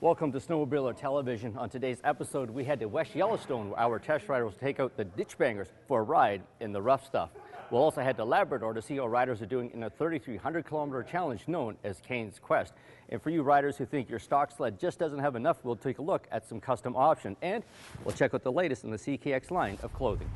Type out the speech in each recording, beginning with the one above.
Welcome to Snowmobiler Television. On today's episode, we head to West Yellowstone where our test riders will take out the ditch bangers for a ride in the rough stuff. We'll also head to Labrador to see how riders are doing in a 3,300-kilometer challenge known as Cain's Quest. And for you riders who think your stock sled just doesn't have enough, we'll take a look at some custom options, and we'll check out the latest in the CKX line of clothing.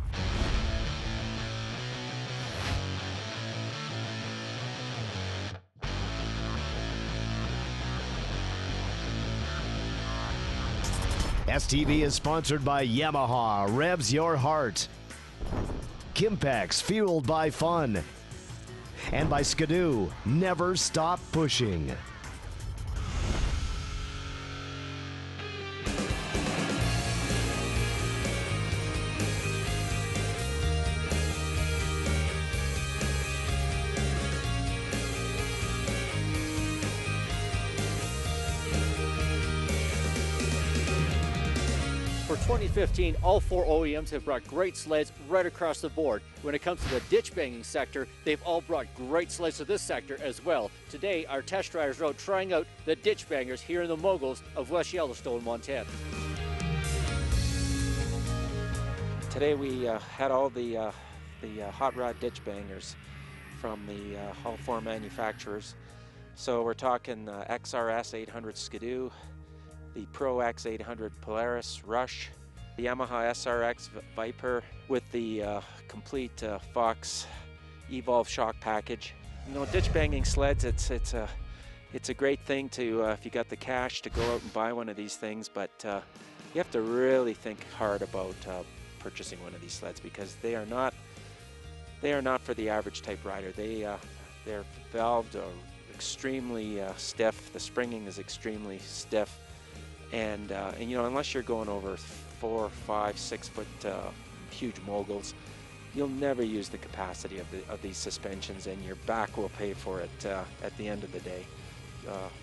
STV is sponsored by Yamaha, revs your heart. Kimpex, fueled by fun. And by Skidoo, never stop pushing. For 2015, all four OEMs have brought great sleds right across the board. When it comes to the ditch banging sector, they've all brought great sleds to this sector as well. Today, our test riders are out trying out the ditch bangers here in the moguls of West Yellowstone, Montana. Today we had all the hot rod ditch bangers from all four manufacturers. So we're talking XRS 800 Skidoo, the Pro X 800 Polaris Rush, the Yamaha SRX Viper with the complete Fox Evolve shock package. You know, ditch banging sleds, it's a great thing to if you got the cash to go out and buy one of these things, but you have to really think hard about purchasing one of these sleds because they are not for the average type rider. They're valved extremely stiff. The springing is extremely stiff. And you know, unless you're going over 4, 5, 6 foot huge moguls, you'll never use the capacity of these suspensions, and your back will pay for it at the end of the day.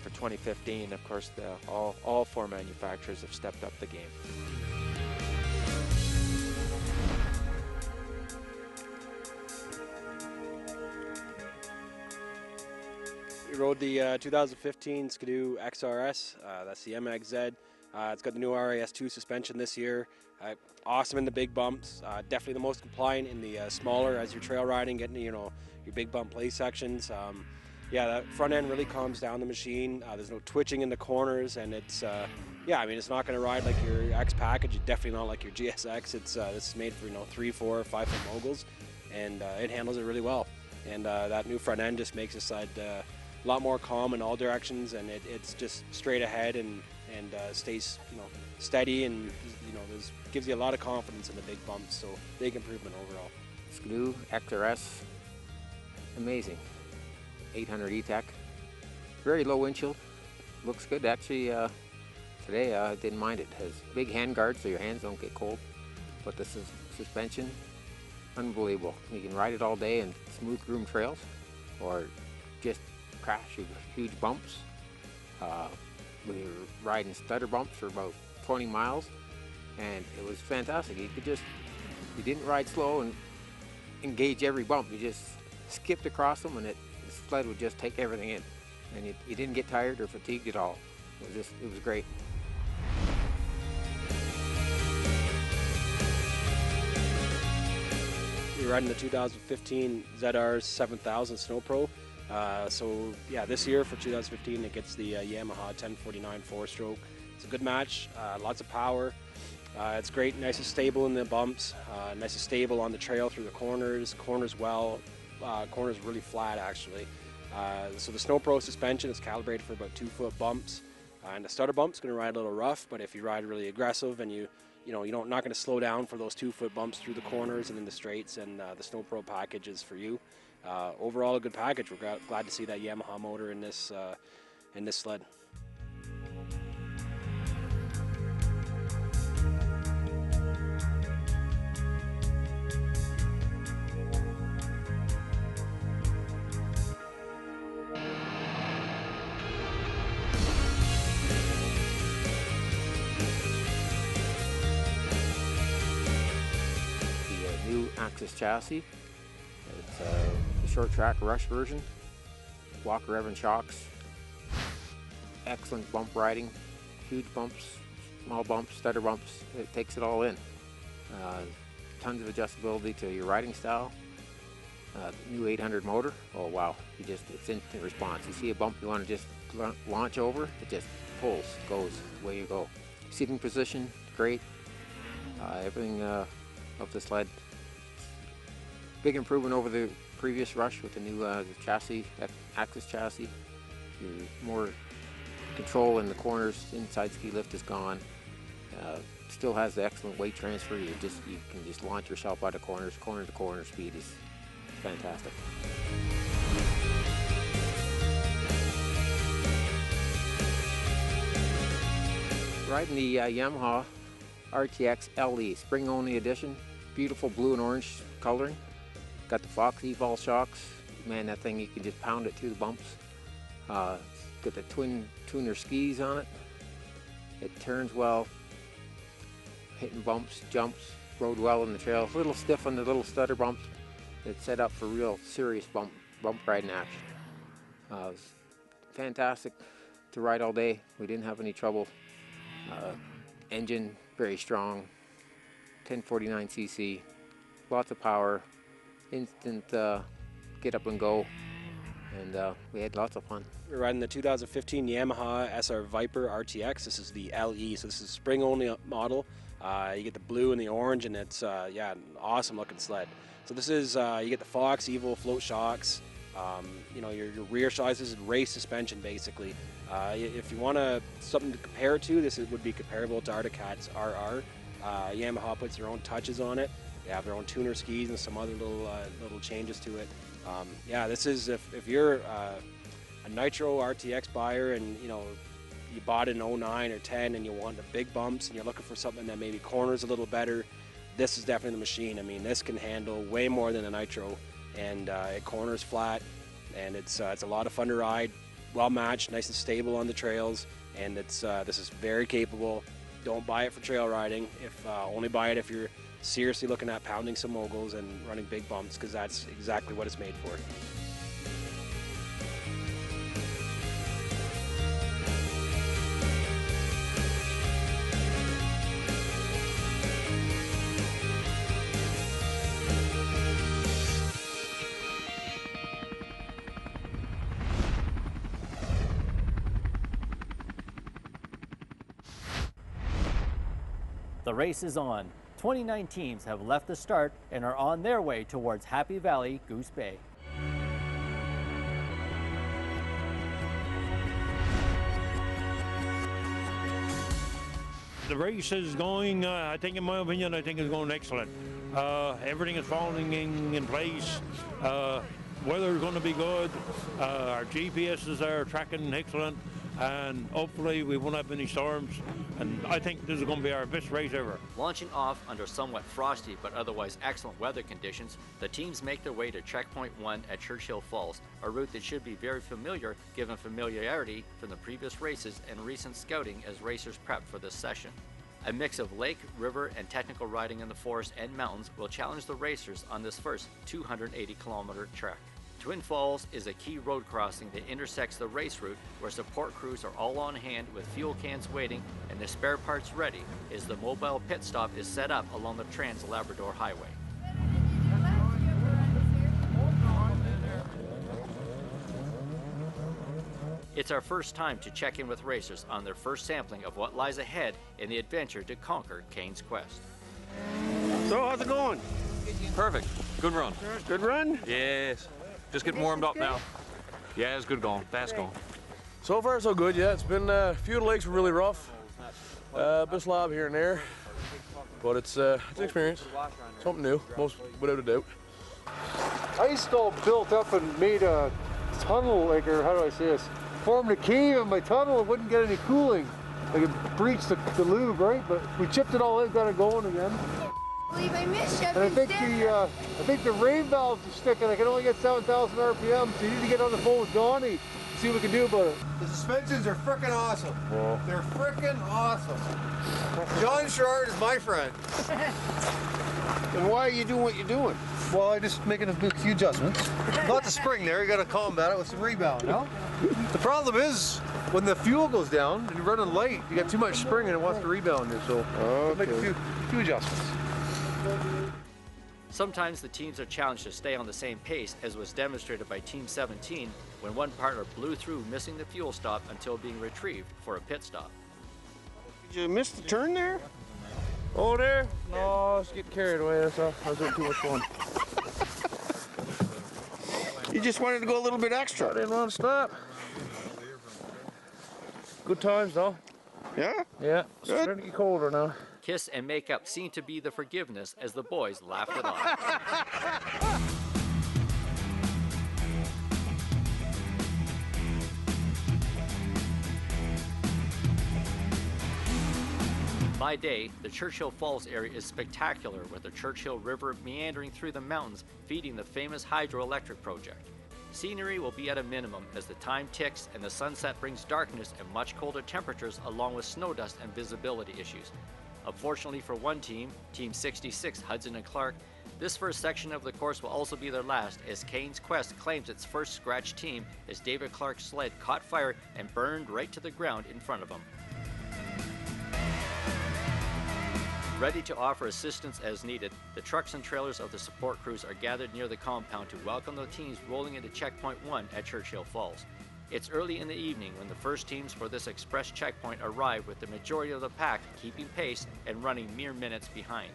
For 2015, of course, all four manufacturers have stepped up the game. We rode the 2015 Skidoo XRS, that's the MXZ. It's got the new RAS2 suspension this year. Awesome in the big bumps, definitely the most compliant in the smaller as you're trail riding, getting your big bump play sections. Yeah, that front end really calms down the machine. There's no twitching in the corners, and it's yeah, I mean, it's not going to ride like your X package. It's definitely not like your GSX. This is made for 3, 4, 5 foot moguls, and it handles it really well. And that new front end just makes the sled a lot more calm in all directions, and it's just straight ahead and stays steady, and gives you a lot of confidence in the big bumps. So big improvement overall. Skidoo XRS, amazing. 800 E-Tech, very low windshield, looks good. Actually, today I didn't mind it. It has big hand guards so your hands don't get cold, but the suspension, unbelievable. You can ride it all day in smooth groomed trails, or just crash huge bumps. We were riding stutter bumps for about 20 miles, and it was fantastic. You didn't ride slow and engage every bump. You just skipped across them, and the sled would just take everything in, and you didn't get tired or fatigued at all. It was great. You're riding the 2015 ZR 7000 Snow Pro. So yeah, this year for 2015 it gets the Yamaha 1049 4-stroke. It's a good match, lots of power. It's great, nice and stable in the bumps, nice and stable on the trail through the corners well, corners really flat actually. So the Snow Pro suspension is calibrated for about 2 foot bumps, and the stutter bump's going to ride a little rough, but if you ride really aggressive and you're not going to slow down for those 2 foot bumps through the corners and in the straights, and the Snow Pro package is for you. Overall a good package. We're glad to see that Yamaha motor in this sled. The new Axis chassis. It's the short track Rush version. Walker Evans shocks. Excellent bump riding. huge bumps, small bumps, stutter bumps. It takes it all in. Tons of adjustability to your riding style. New 800 motor. Oh wow! It's instant response. You see a bump you want to just launch over, it just pulls, goes, away you go. Seating position, great. Everything of the sled. Big improvement over the previous Rush with the new chassis, Axis chassis. More control in the corners. Inside ski lift is gone. Still has the excellent weight transfer. You can just launch yourself out of corners. Corner to corner speed is fantastic. Riding the Yamaha RTX LE, spring only edition. Beautiful blue and orange coloring. Got the Fox E-Vol shocks. Man, that thing, you can just pound it through the bumps. Got the twin tuner skis on it. It turns well, hitting bumps, jumps, rode well in the trail. A little stiff on the little stutter bumps. It's set up for real serious bump riding action. It was fantastic to ride all day. We didn't have any trouble. Engine very strong, 1049 cc, lots of power, instant get up and go, and we had lots of fun. We're riding the 2015 Yamaha SR Viper RTX. This is the LE, so this is a spring only model. You get the blue and the orange, and it's yeah, an awesome looking sled. So this is you get the Fox Evo float shocks. You know, your rear shocks. This is race suspension basically. If you want something to compare it to, this would be comparable to Arctic Cat's RR. Yamaha puts their own touches on it. They have their own tuner skis and some other little changes to it. Yeah, this is if you're a Nitro RTX buyer and you know you bought it in 09 or 10 and you want the big bumps and you're looking for something that maybe corners a little better, this is definitely the machine. I mean, this can handle way more than a Nitro, and it corners flat, and it's a lot of fun to ride. Well matched, nice and stable on the trails, and this is very capable. Don't buy it for trail riding. Only buy it if you're seriously looking at pounding some moguls and running big bumps, because that's exactly what it's made for. The race is on. 29 teams have left the start and are on their way towards Happy Valley, Goose Bay. The race is going, I think in my opinion, I think it's going excellent. Everything is falling in place. Weather is going to be good. Our GPSs are tracking excellent, and hopefully we won't have any storms. And I think this is going to be our best race ever. Launching off under somewhat frosty but otherwise excellent weather conditions, the teams make their way to Checkpoint 1 at Churchill Falls, a route that should be very familiar given familiarity from the previous races and recent scouting as racers prep for this session. A mix of lake, river, and technical riding in the forest and mountains will challenge the racers on this first 280-kilometer trek. Twin Falls is a key road crossing that intersects the race route, where support crews are all on hand with fuel cans waiting and the spare parts ready as the mobile pit stop is set up along the Trans-Labrador Highway. It's our first time to check in with racers on their first sampling of what lies ahead in the adventure to conquer Cain's Quest. So how's it going? Perfect. Good run. Good run? Yes. Just getting warmed up now. Yeah, it's good going. Fast going. So far so good, yeah. It's been a few of the lakes were really rough. A bit of slob here and there. But it's an experience. Something new, most without a doubt. Ice all built up and made a tunnel, like, or how do I say this? Formed a cave in my tunnel. It wouldn't get any cooling. Like it breached the lube, right? But we chipped it all in, got it going again. And I think the rain valves are sticking. I can only get 7,000 RPM, so you need to get on the phone with Donnie, see what we can do about it. The suspensions are frickin' awesome. Yeah. They're frickin' awesome. John Sherrard is my friend. And why are you doing what you're doing? Well, I'm just making a few adjustments. Not the spring there, you gotta combat it with some rebound, you know? The problem is, when the fuel goes down and you're running light, you got too much spring and it wants to rebound you. So make a few adjustments. Sometimes the teams are challenged to stay on the same pace, as was demonstrated by Team 17 when one partner blew through, missing the fuel stop until being retrieved for a pit stop. Did you miss the turn there? Oh, there? No, I was getting carried away. That's all. I was having too much fun. You just wanted to go a little bit I extra. didn't want to stop. Good times, though. Yeah? Yeah, it's starting to get colder now. Kiss and make up seemed to be the forgiveness as the boys laughed it off. By day, the Churchill Falls area is spectacular, with the Churchill River meandering through the mountains, feeding the famous hydroelectric project. Scenery will be at a minimum as the time ticks and the sunset brings darkness and much colder temperatures, along with snow dust and visibility issues. Unfortunately for one team, Team 66 Hudson and Clark, this first section of the course will also be their last, as Cain's Quest claims its first scratch team as David Clark's sled caught fire and burned right to the ground in front of him. Ready to offer assistance as needed, the trucks and trailers of the support crews are gathered near the compound to welcome the teams rolling into Checkpoint 1 at Churchill Falls. It's early in the evening when the first teams for this express checkpoint arrive, with the majority of the pack keeping pace and running mere minutes behind.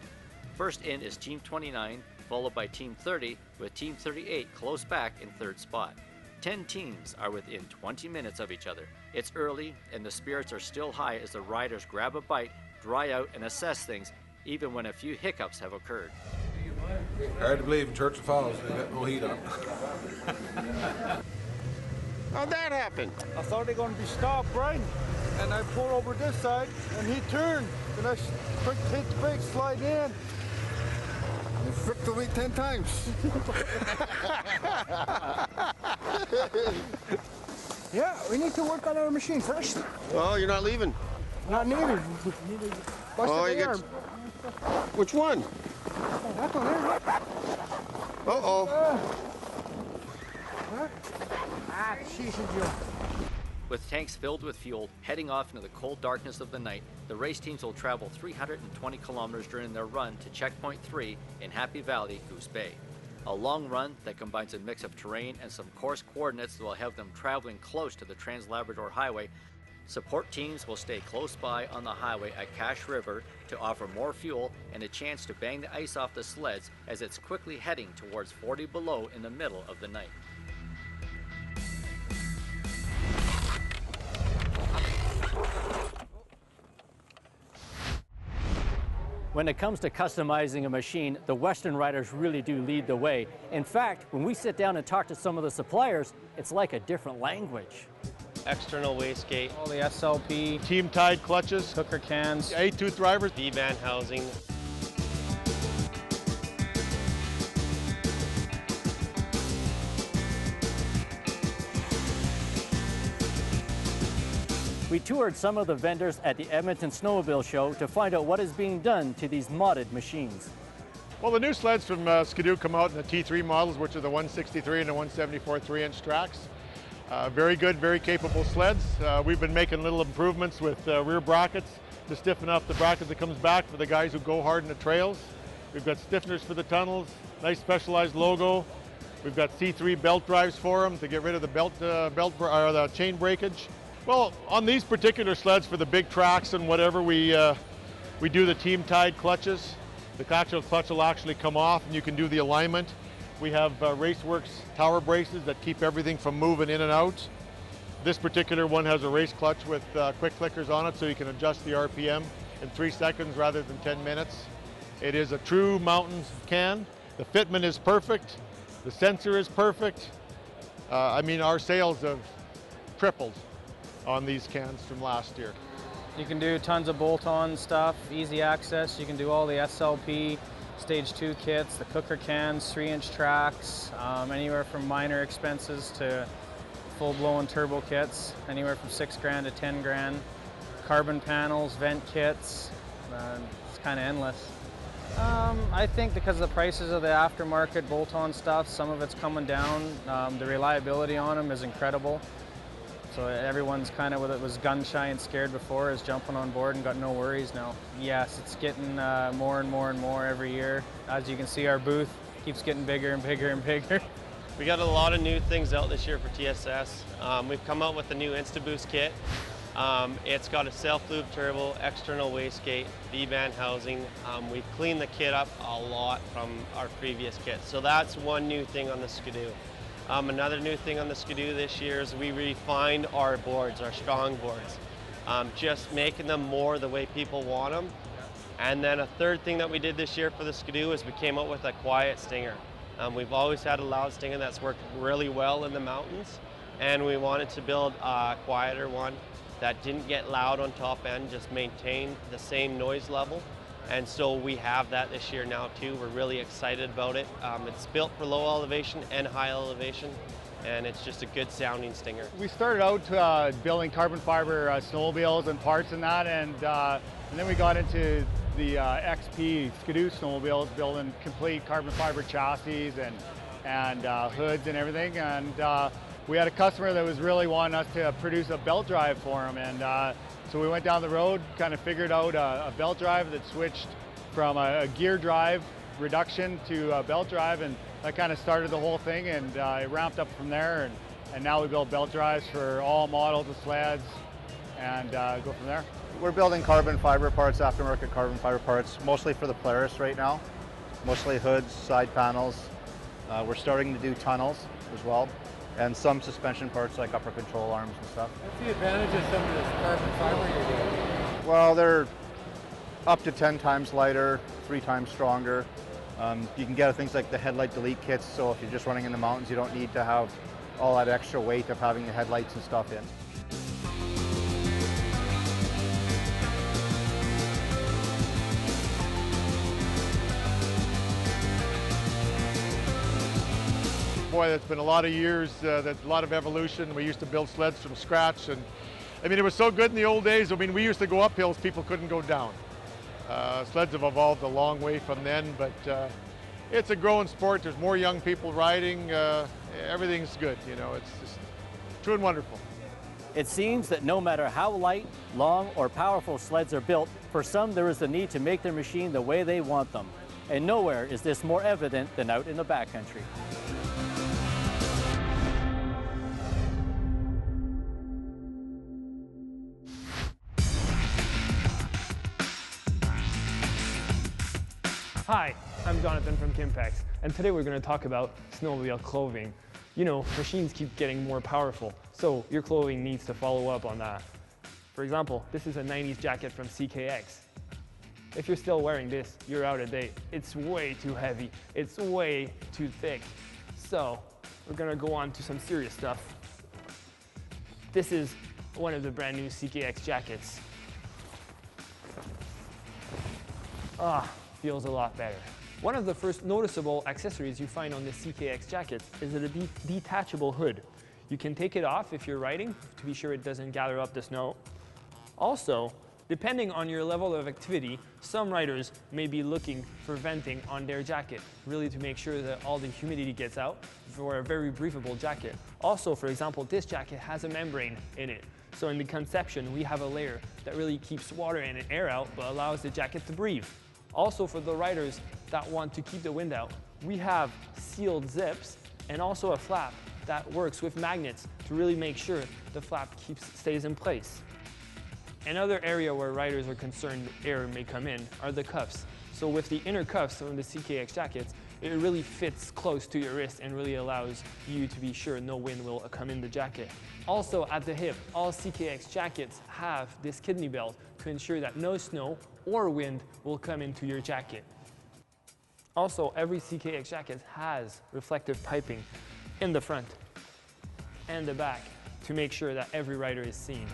First in is Team 29, followed by Team 30, with Team 38 close back in third spot. 10 teams are within 20 minutes of each other. It's early and the spirits are still high as the riders grab a bite, dry out, and assess things, even when a few hiccups have occurred. Hard to believe in Churchill Falls, they got no heat on. How'd that happen? I thought they were going to be stopped, right? And I pulled over this side, and he turned, and I hit the brakes, slide in. You flipped the weight 10 times. Yeah, we need to work on our machine first. Oh, you're not leaving? Not needed. Oh, you get... Which one? That one there. Uh-oh. With tanks filled with fuel, heading off into the cold darkness of the night, the race teams will travel 320 kilometers during their run to Checkpoint 3 in Happy Valley, Goose Bay. A long run that combines a mix of terrain and some course coordinates that will have them traveling close to the Trans-Labrador Highway. Support teams will stay close by on the highway at Cache River to offer more fuel and a chance to bang the ice off the sleds as it's quickly heading towards 40 below in the middle of the night. When it comes to customizing a machine, the Western riders really do lead the way. In fact, when we sit down and talk to some of the suppliers, it's like a different language. External wastegate, all the SLP, team-tied clutches, cooker cans, 8-tooth drivers, V-band housing. We toured some of the vendors at the Edmonton Snowmobile Show to find out what is being done to these modded machines. Well, the new sleds from Skidoo come out in the T3 models, which are the 163 and the 174 3-inch tracks. Very good, very capable sleds. We've been making little improvements with rear brackets to stiffen up the bracket that comes back for the guys who go hard in the trails. We've got stiffeners for the tunnels, nice specialized logo. We've got C3 belt drives for them to get rid of the the chain breakage. Well, on these particular sleds for the big tracks and whatever, we do the team-tied clutches. The actual clutch will actually come off and you can do the alignment. We have Raceworks tower braces that keep everything from moving in and out. This particular one has a race clutch with quick clickers on it so you can adjust the RPM in 3 seconds rather than 10 minutes. It is a true mountain can. The fitment is perfect. The sensor is perfect. I mean, our sales have tripled on these cans from last year. You can do tons of bolt-on stuff, easy access. You can do all the SLP, Stage 2 kits, the cooker cans, 3-inch tracks, anywhere from minor expenses to full-blown turbo kits, anywhere from $6,000 to $10,000. Carbon panels, vent kits, it's kind of endless. I think because of the prices of the aftermarket bolt-on stuff, some of it's coming down. The reliability on them is incredible. So everyone's kind of, what it was gun shy and scared before, is jumping on board and got no worries now. Yes, it's getting more and more and more every year. As you can see, our booth keeps getting bigger and bigger and bigger. We got a lot of new things out this year for TSS. We've come out with the new InstaBoost kit. It's got a self-lube turbo, external wastegate, V-band housing. We've cleaned the kit up a lot from our previous kit. So that's one new thing on the Skidoo. Another new thing on the Skidoo this year is we refined our boards, our strong boards, just making them more the way people want them. And then a third thing that we did this year for the Skidoo is we came up with a quiet stinger. We've always had a loud stinger that's worked really well in the mountains, and we wanted to build a quieter one that didn't get loud on top end, just maintained the same noise level. And so we have that this year now too. We're really excited about it. It's built for low elevation and high elevation, and it's just a good sounding stinger. We started out building carbon fiber snowmobiles and parts and that, and then we got into the XP Skidoo snowmobiles, building complete carbon fiber chassis and hoods and everything. And we had a customer that was really wanting us to produce a belt drive for him, and so we went down the road, kind of figured out a belt drive that switched from a gear drive reduction to a belt drive, and that kind of started the whole thing, and it ramped up from there, and now we build belt drives for all models of sleds and go from there. We're building carbon fiber parts, aftermarket carbon fiber parts, mostly for the Polaris right now, mostly hoods, side panels. We're starting to do tunnels as well, and some suspension parts like upper control arms and stuff. What's the advantage of some of this carbon fiber you're doing? Well, they're up to 10 times lighter, 3 times stronger. You can get things like the headlight delete kits, so if you're just running in the mountains, you don't need to have all that extra weight of having the headlights and stuff in. Boy, that's been a lot of years, that's a lot of evolution. We used to build sleds from scratch, and I mean, it was so good in the old days. I mean, we used to go up hills, people couldn't go down. Sleds have evolved a long way from then, but it's a growing sport. There's more young people riding. Everything's good, you know, it's just true and wonderful. It seems that no matter how light, long, or powerful sleds are built, for some there is the need to make their machine the way they want them. And nowhere is this more evident than out in the backcountry. Hi, I'm Jonathan from Kimpex, and today we're going to talk about snowmobile clothing. You know, machines keep getting more powerful, so your clothing needs to follow up on that. For example, this is a 90s jacket from CKX. If you're still wearing this, you're out of date. It's way too heavy. It's way too thick. So, we're going to go on to some serious stuff. This is one of the brand new CKX jackets. Feels a lot better. One of the first noticeable accessories you find on the CKX jackets is a detachable hood. You can take it off if you're riding to be sure it doesn't gather up the snow. Also, depending on your level of activity, some riders may be looking for venting on their jacket, really to make sure that all the humidity gets out for a very breathable jacket. Also, for example, this jacket has a membrane in it. So in the conception, we have a layer that really keeps water and air out, but allows the jacket to breathe. Also, for the riders that want to keep the wind out, we have sealed zips and also a flap that works with magnets to really make sure the flap stays in place. Another area where riders are concerned air may come in are the cuffs. So with the inner cuffs on the CKX jackets, it really fits close to your wrist and really allows you to be sure no wind will come in the jacket. Also at the hip, all CKX jackets have this kidney belt to ensure that no snow or wind will come into your jacket. Also, every CKX jacket has reflective piping in the front and the back to make sure that every rider is seen.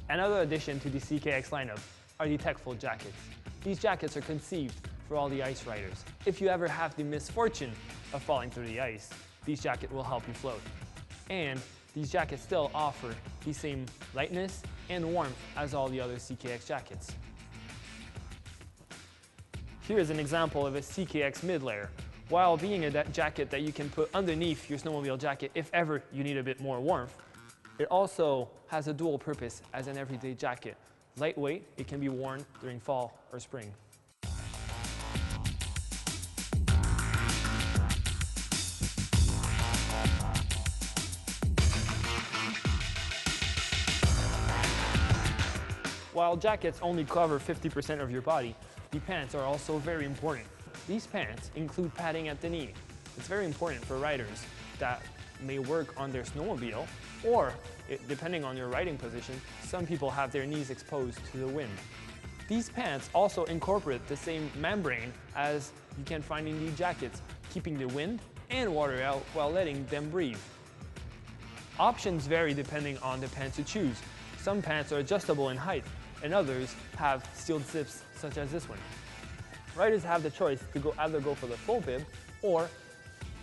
Another addition to the CKX lineup are the tech-full jackets. These jackets are conceived for all the ice riders. If you ever have the misfortune of falling through the ice, these jackets will help you float. And these jackets still offer the same lightness and warmth as all the other CKX jackets. Here is an example of a CKX mid-layer, while being a jacket that you can put underneath your snowmobile jacket if ever you need a bit more warmth. It also has a dual purpose as an everyday jacket. Lightweight, it can be worn during fall or spring. While jackets only cover 50% of your body, the pants are also very important. These pants include padding at the knee. It's very important for riders that may work on their snowmobile, or depending on your riding position, some people have their knees exposed to the wind. These pants also incorporate the same membrane as you can find in the jackets, keeping the wind and water out while letting them breathe. Options vary depending on the pants you choose. Some pants are adjustable in height, and others have steel zips such as this one. Riders have the choice to either go for the full bib or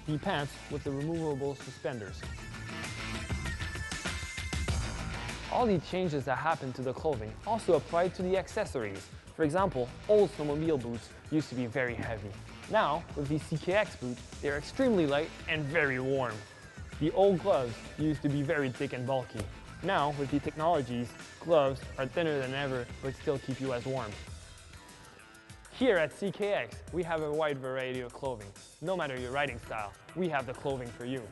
the pants with the removable suspenders. All the changes that happen to the clothing also apply to the accessories. For example, old snowmobile boots used to be very heavy. Now, with the CKX boots, they're extremely light and very warm. The old gloves used to be very thick and bulky. Now, with the technologies, gloves are thinner than ever, but still keep you as warm. Here at CKX, we have a wide variety of clothing. No matter your riding style, we have the clothing for you.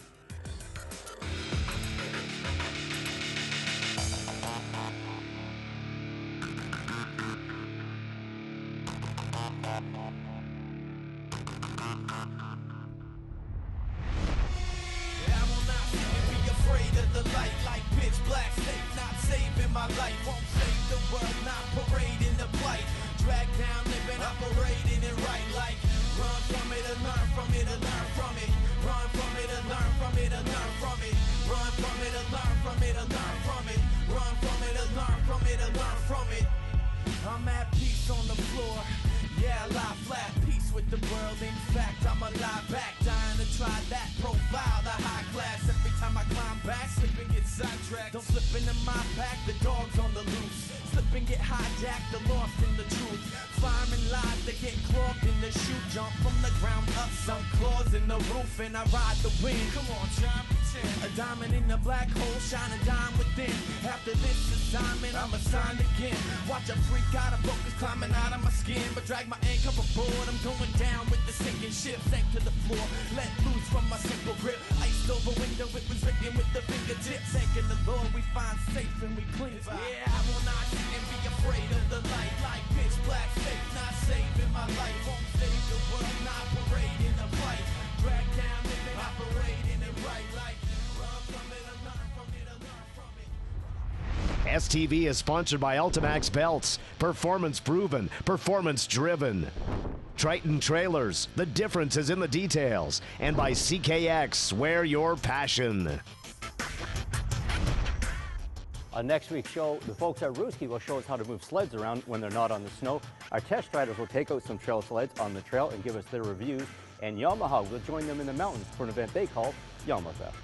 I'm at peace on the floor. Yeah, I lie flat, peace with the world. In fact, I'm alive back, dying to try that profile, the high class. Every time I climb back, slip and get sidetracked. Don't slip into my pack, the dog's on the loose. Slip and get hijacked, the lost in the truth. Firing lies, they get clogged in the shoe. Jump from the ground up, some claws in the roof, and I ride the wind. Come on, John, pretend. A diamond in the black hole, shining dime within. After this assignment, I'm assigned again. Watch a freak out of focus climbing out of my skin, but drag my anchor aboard. I'm going down with the sinking ship, sank to the floor, let loose from my simple grip. Iced over window, it was written with the fingertips. Thanking the Lord, we find safe and we clean. Yeah, I will not sit and be afraid of the light. Like pitch black, safe, not saving my life. Won't save the world, not parading the fight. Drag down, living, operating it right. Like run from it, and learn from it, and learn from it. STV is sponsored by Ultimax Belts. Performance proven, performance driven. Triton Trailers, the difference is in the details. And by CKX, wear your passion. On next week's show, the folks at Ruski will show us how to move sleds around when they're not on the snow. Our test riders will take out some trail sleds on the trail and give us their reviews. And Yamaha will join them in the mountains for an event they call YamaFest.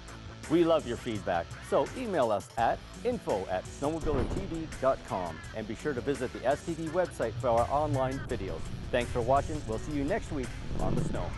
We love your feedback, so email us at info@snowmobilertv.com and be sure to visit the STV website for our online videos. Thanks for watching. We'll see you next week on the snow.